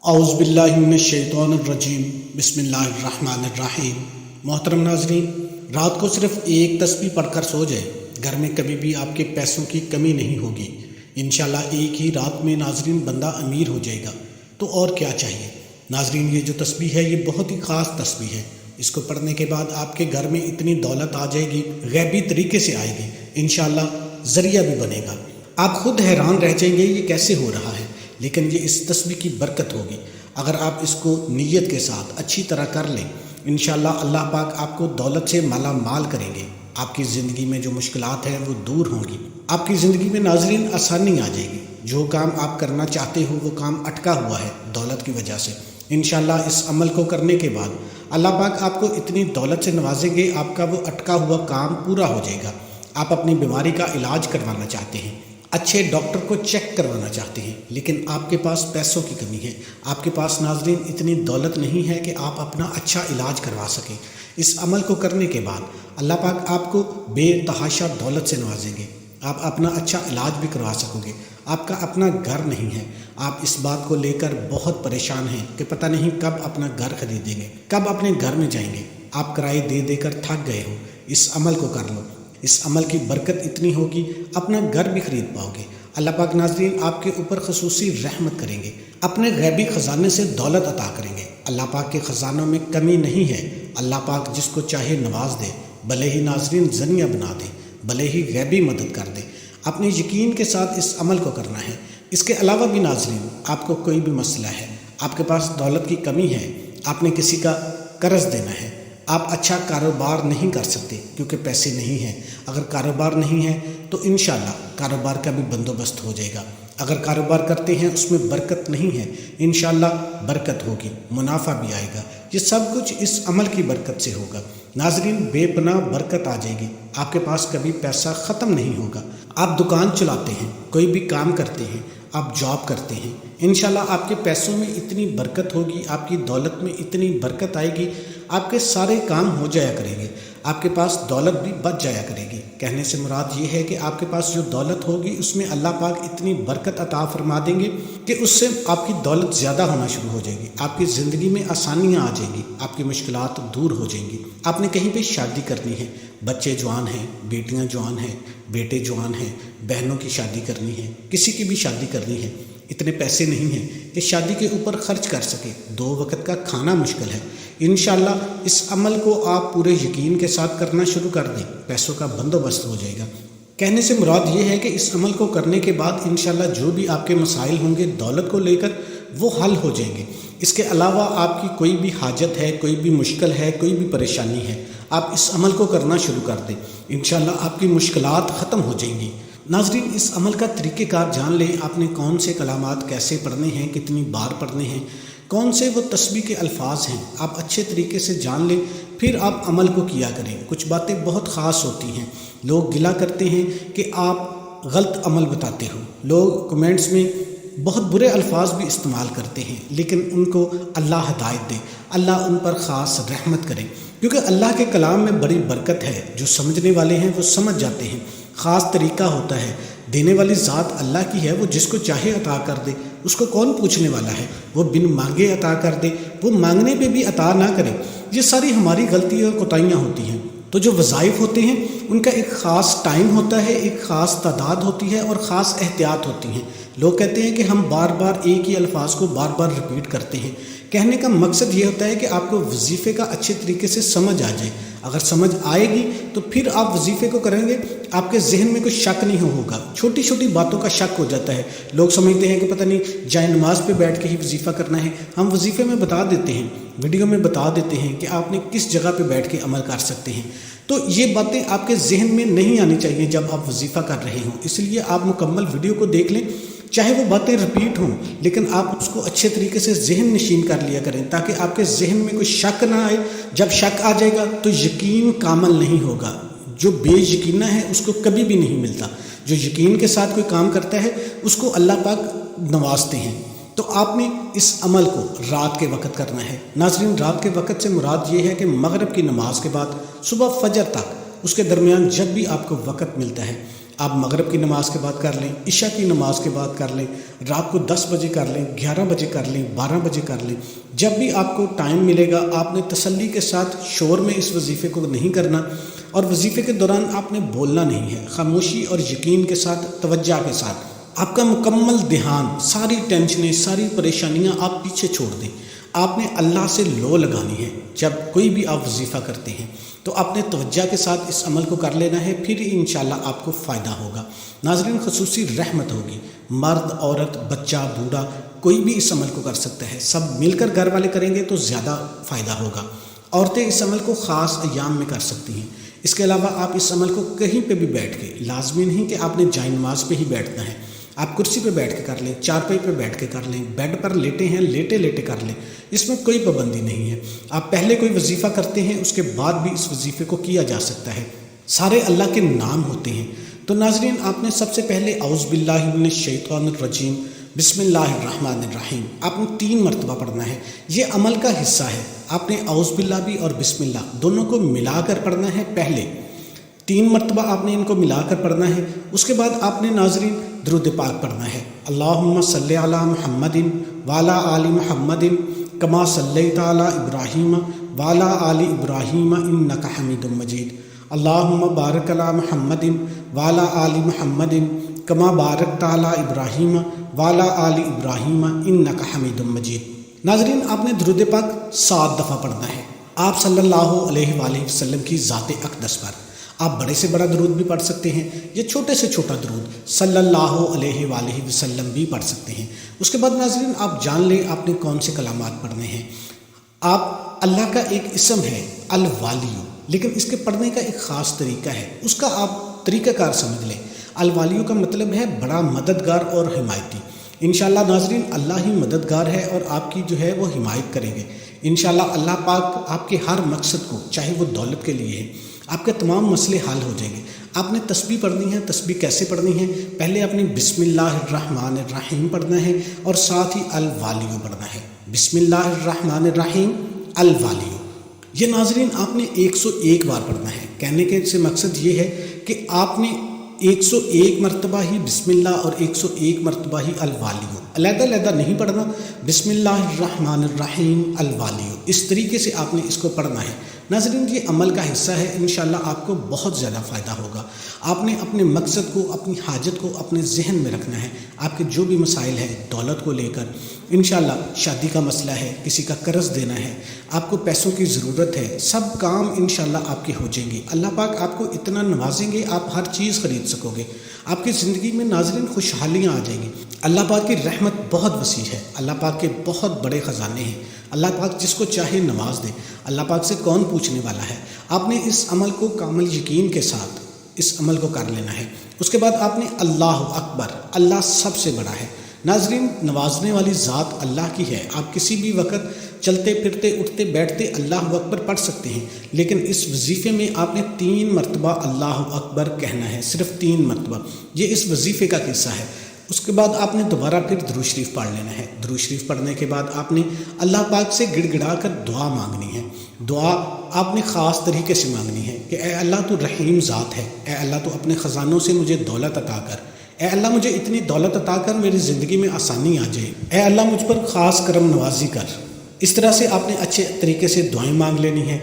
औज़ुबिल्लाहिमिनश्शैतानिर्रजीम बिस्मिल्लाहिर्रहमानिर्रहीम। मोहतरम नाज़रीन, रात को सिर्फ एक तस्बीह पढ़कर सो जाए, घर में कभी भी आपके पैसों की कमी नहीं होगी। इंशाल्लाह एक ही रात में नाज़रीन बंदा अमीर हो जाएगा। तो और क्या चाहिए नाज़रीन। ये जो तस्बीह है ये बहुत ही ख़ास तस्बीह है। इसको पढ़ने के बाद आपके घर में इतनी दौलत आ जाएगी, गैबी तरीके से आएगी, इंशाल्लाह ज़रिया भी बनेगा। आप खुद हैरान रह जाएंगे ये कैसे हो रहा है, लेकिन ये इस तस्बीह की बरकत होगी। अगर आप इसको नीयत के साथ अच्छी तरह कर लें, इंशाल्लाह अल्लाह पाक आपको दौलत से माला माल करेंगे। आपकी ज़िंदगी में जो मुश्किलात हैं वो दूर होंगी। आपकी ज़िंदगी में नाज़रीन आसानी आ जाएगी। जो काम आप करना चाहते हो वो काम अटका हुआ है दौलत की वजह से, इंशाल्लाह इस अमल को करने के बाद अल्लाह पाक आपको इतनी दौलत से नवाजेंगे, आपका वो अटका हुआ काम पूरा हो जाएगा। आप अपनी बीमारी का इलाज करवाना चाहते हैं, अच्छे डॉक्टर को चेक करवाना चाहते हैं, लेकिन आपके पास पैसों की कमी है, आपके पास नाज़रीन इतनी दौलत नहीं है कि आप अपना अच्छा इलाज करवा सकें। इस अमल को करने के बाद अल्लाह पाक आपको बेतहाशा दौलत से नवाजेंगे। आप अपना अच्छा इलाज भी करवा सकोगे। आपका अपना घर नहीं है, आप इस बात को लेकर बहुत परेशान हैं कि पता नहीं कब अपना घर खरीदेंगे, कब अपने घर में जाएंगे। आप किराए दे देकर थक गए हो। इस अमल को कर लो। इस अमल की बरकत इतनी होगी, अपना घर भी खरीद पाओगे। अल्लाह पाक नाज़रीन आपके ऊपर खसूसी रहमत करेंगे, अपने गैबी ख़जाने से दौलत अता करेंगे। अल्लाह पाक के ख़जानों में कमी नहीं है। अल्लाह पाक जिसको चाहे नवाज दे, भले ही नाज़रीन ज़निया बना दे, भले ही गैबी मदद कर दे। अपने यकीन के साथ इस अमल को करना है। इसके अलावा भी नाज़रीन आपको कोई भी मसला है, आपके पास दौलत की कमी है, आपने किसी का कर्ज़ देना है, आप अच्छा कारोबार नहीं कर सकते क्योंकि पैसे नहीं हैं। अगर कारोबार नहीं है तो इंशाल्लाह कारोबार का भी बंदोबस्त हो जाएगा। अगर कारोबार करते हैं उसमें बरकत नहीं है, इंशाल्लाह बरकत होगी, मुनाफा भी आएगा। ये सब कुछ इस अमल की बरकत से होगा। नाज़रीन बेपनाह बरकत आ जाएगी। आपके पास कभी पैसा ख़त्म नहीं होगा। आप दुकान चलाते हैं, कोई भी काम करते हैं, आप जॉब करते हैं, इंशाल्लाह आपके पैसों में इतनी बरकत होगी, आपकी दौलत में इतनी बरकत आएगी, आपके सारे काम हो जाया करेंगे, आपके पास दौलत भी बच जाया करेगी। कहने से मुराद ये है कि आपके पास जो दौलत होगी उसमें अल्लाह पाक इतनी बरकत अता फरमा देंगे कि उससे आपकी दौलत ज़्यादा होना शुरू हो जाएगी। आपकी ज़िंदगी में आसानियाँ आ जाएंगी, आपकी मुश्किलात दूर हो जाएंगी। आपने कहीं पे शादी करनी है, बच्चे जवान हैं, बेटियाँ जवान हैं, बेटे जवान हैं, बहनों की शादी करनी है, किसी की भी शादी करनी है, इतने पैसे नहीं हैं कि शादी के ऊपर खर्च कर सके, 2 वक्त का खाना मुश्किल है। इंशाल्लाह इस अमल को आप पूरे यकीन के साथ करना शुरू कर दें, पैसों का बंदोबस्त हो जाएगा। कहने से मुराद ये है कि इस अमल को करने के बाद इंशाल्लाह जो भी आपके मसाइल होंगे दौलत को लेकर वो हल हो जाएंगे। इसके अलावा आपकी कोई भी हाजत है, कोई भी मुश्किल है, कोई भी परेशानी है, आप इस अमल को करना शुरू कर दें, इंशाल्लाह आपकी मुश्किलात ख़त्म हो जाएंगी। नाज़रीन इस अमल का तरीक़ेकार जान लें। आपने कौन से कलामात कैसे पढ़ने हैं, कितनी बार पढ़ने हैं, कौन से वो तस्बीह के अल्फाज हैं, आप अच्छे तरीके से जान लें, फिर आप अमल को किया करें। कुछ बातें बहुत ख़ास होती हैं। लोग गिला करते हैं कि आप गलत अमल बताते हो, लोग कमेंट्स में बहुत बुरे अल्फाज भी इस्तेमाल करते हैं, लेकिन उनको अल्लाह हिदायत दे, अल्लाह उन पर ख़ास रहमत करे, क्योंकि अल्लाह के कलाम में बड़ी बरकत है। जो समझने वाले हैं वो समझ जाते हैं। ख़ास तरीका होता है, देने वाली ज़ात अल्लाह की है, वो जिसको चाहे अता कर दे, उसको कौन पूछने वाला है। वो बिन मांगे अता कर दे, वो मांगने पे भी अता ना करे। ये सारी हमारी गलतियाँ और कोताहियाँ होती हैं। तो जो वज़ाइफ होते हैं उनका एक ख़ास टाइम होता है, एक ख़ास तादाद होती है और ख़ास एहतियात होती हैं। लोग कहते हैं कि हम बार बार एक ही अल्फाज को बार बार रिपीट करते हैं। कहने का मकसद ये होता है कि आपको वजीफ़े का अच्छे तरीके से समझ आ जाए। अगर समझ आएगी तो फिर आप वजीफ़े को करेंगे, आपके जहन में कोई शक नहीं होगा। छोटी छोटी बातों का शक हो जाता है। लोग समझते हैं कि पता नहीं जाए नमाज पे बैठ के ही वजीफ़ा करना है। हम वजीफ़े में बता देते हैं, वीडियो में बता देते हैं कि आपने किस जगह पे बैठ के अमल कर सकते हैं। तो ये बातें आपके जहन में नहीं आनी चाहिए जब आप वजीफ़ा कर रहे हों। इसलिए आप मुकम्मल वीडियो को देख लें, चाहे वो बातें रिपीट हों, लेकिन आप उसको अच्छे तरीके से जहन नशीन कर लिया करें ताकि आपके जहन में कोई शक ना आए। जब शक आ जाएगा तो यकीन कामल नहीं होगा। जो बेयकीना है उसको कभी भी नहीं मिलता। जो यकीन के साथ कोई काम करता है उसको अल्लाह पाक नवाजते हैं। तो आपने इस अमल को रात के वक़्त करना है। नाज़रीन रात के वक़्त से मुराद ये है कि मगरिब की नमाज के बाद सुबह फजर तक, उसके दरमियान जब भी आपको वक़्त मिलता है آپ مغرب کی نماز کے بعد کر لیں، عشاء کی نماز کے بعد کر لیں، رات کو 10 بجے کر لیں، 11 بجے کر لیں، 12 بجے کر لیں، جب بھی آپ کو ٹائم ملے گا آپ نے تسلی کے ساتھ شور میں اس وظیفے کو نہیں کرنا، اور وظیفے کے دوران آپ نے بولنا نہیں ہے، خاموشی اور یقین کے ساتھ، توجہ کے ساتھ آپ کا مکمل دھیان، ساری ٹینشنیں، ساری پریشانیاں آپ پیچھے چھوڑ دیں۔ آپ نے اللہ سے لو لگانی ہے۔ جب کوئی بھی آپ وظیفہ کرتے ہیں تو آپ نے توجہ کے ساتھ اس عمل کو کر لینا ہے، پھر انشاءاللہ آپ کو فائدہ ہوگا۔ ناظرین، خصوصی رحمت ہوگی، مرد، عورت، بچہ، بوڑھا، کوئی بھی اس عمل کو کر سکتا ہے، سب مل کر گھر والے کریں گے تو زیادہ فائدہ ہوگا۔ عورتیں اس عمل کو خاص ایام میں کر سکتی ہیں۔ اس کے علاوہ آپ اس عمل کو کہیں پہ بھی بیٹھ کے، لازمی نہیں کہ آپ نے جائے نماز پہ ہی بیٹھنا ہے، آپ کرسی پہ بیٹھ کے کر لیں، چارپائی پہ بیٹھ کے کر لیں، بیڈ پر لیٹے ہیں لیٹے لیٹے کر لیں، اس میں کوئی پابندی نہیں ہے۔ آپ پہلے کوئی وظیفہ کرتے ہیں اس کے بعد بھی اس وظیفے کو کیا جا سکتا ہے، سارے اللہ کے نام ہوتے ہیں۔ تو ناظرین، آپ نے سب سے پہلے اعوذ باللہ من الشیطان الرجیم بسم اللہ الرحمن الرحیم آپ نے 3 مرتبہ پڑھنا ہے۔ یہ عمل کا حصہ ہے، آپ نے اعوذ باللہ بھی اور بسم اللہ دونوں کو ملا کر پڑھنا ہے۔ پہلے 3 مرتبہ آپ نے ان کو ملا کر پڑھنا ہے۔ اس کے بعد آپ نے ناظرین درود پاک پڑھنا ہے، اللہم صلی علی محمد وعلی آل محمد کما صلیت علی ابراہیم وعلی آل ابراہیم انک حمید مجید، اللہم بارک علی محمد وعلی آل محمد کما بارکت علی ابراہیم وعلی آل ابراہیم انک حمید مجید۔ ناظرین، آپ نے درود پاک 7 دفعہ پڑھنا ہے، آپ صلی اللہ علیہ وآلہ وسلم کی ذات اقدس پر۔ آپ بڑے سے بڑا درود بھی پڑھ سکتے ہیں، یا چھوٹے سے چھوٹا درود صلی اللہ علیہ وآلہ وسلم بھی پڑھ سکتے ہیں۔ اس کے بعد ناظرین، آپ جان لیں آپ نے کون سے کلمات پڑھنے ہیں۔ آپ اللہ کا ایک اسم ہے الوالیو، لیکن اس کے پڑھنے کا ایک خاص طریقہ ہے، اس کا آپ طریقہ کار سمجھ لیں۔ الوالیو کا مطلب ہے بڑا مددگار اور حمایتی۔ انشاءاللہ ناظرین، اللہ ہی مددگار ہے اور آپ کی جو ہے وہ حمایت کریں گے۔ انشاءاللہ اللہ پاک آپ کے ہر مقصد کو، چاہے وہ دولت کے لیے ہے، آپ کے تمام مسئلے حل ہو جائیں گے۔ آپ نے تسبیح پڑھنی ہے۔ تسبیح کیسے پڑھنی ہے؟ پہلے آپ نے بسم اللہ الرحمن الرحیم پڑھنا ہے اور ساتھ ہی الوالیو پڑھنا ہے۔ بسم اللہ الرحمن الرحیم الوالیو، یہ ناظرین آپ نے 101 بار پڑھنا ہے۔ کہنے کے سے مقصد یہ ہے کہ آپ نے 101 مرتبہ ہی بسم اللہ اور 101 مرتبہ ہی الوالیو، علیحدہ علیحدہ نہیں پڑھنا۔ بسم اللہ الرحمن الرحیم الوالیو، اس طریقے سے آپ نے اس کو پڑھنا ہے۔ ناظرین، یہ عمل کا حصہ ہے، انشاءاللہ آپ کو بہت زیادہ فائدہ ہوگا۔ آپ نے اپنے مقصد کو، اپنی حاجت کو اپنے ذہن میں رکھنا ہے۔ آپ کے جو بھی مسائل ہیں دولت کو لے کر، انشاءاللہ شادی کا مسئلہ ہے، کسی کا قرض دینا ہے، آپ کو پیسوں کی ضرورت ہے، سب کام انشاءاللہ آپ کے ہو جائیں گے۔ اللہ پاک آپ کو اتنا نوازیں گے، آپ ہر چیز خرید سکو گے۔ آپ کی زندگی میں ناظرین خوشحالیاں آ جائیں گی۔ اللہ پاک کی رحمت بہت وسیع ہے، اللہ پاک کے بہت بڑے خزانے ہیں۔ اللہ پاک جس کو چاہے نواز دے، اللہ پاک سے کون پوچھنے والا ہے۔ آپ نے اس عمل کو کامل یقین کے ساتھ اس عمل کو کر لینا ہے۔ اس کے بعد آپ نے اللہ اکبر، اللہ سب سے بڑا ہے۔ ناظرین، نوازنے والی ذات اللہ کی ہے۔ آپ کسی بھی وقت چلتے پھرتے اٹھتے بیٹھتے اللہ اکبر پڑھ سکتے ہیں، لیکن اس وظیفے میں آپ نے 3 مرتبہ اللہ اکبر کہنا ہے، صرف 3 مرتبہ۔ یہ اس وظیفے کا قصہ ہے۔ اس کے بعد آپ نے دوبارہ پھر درود شریف پڑھ لینا ہے۔ درود شریف پڑھنے کے بعد آپ نے اللہ پاک سے گڑ گڑا کر دعا مانگنی ہے۔ دعا آپ نے خاص طریقے سے مانگنی ہے کہ اے اللہ تو رحیم ذات ہے، اے اللہ تو اپنے خزانوں سے مجھے دولت عطا کر، اے اللہ مجھے اتنی دولت عطا کر میری زندگی میں آسانی آ جائے، اے اللہ مجھ پر خاص کرم نوازی کر۔ اس طرح سے آپ نے اچھے طریقے سے دعائیں مانگ لینی ہے۔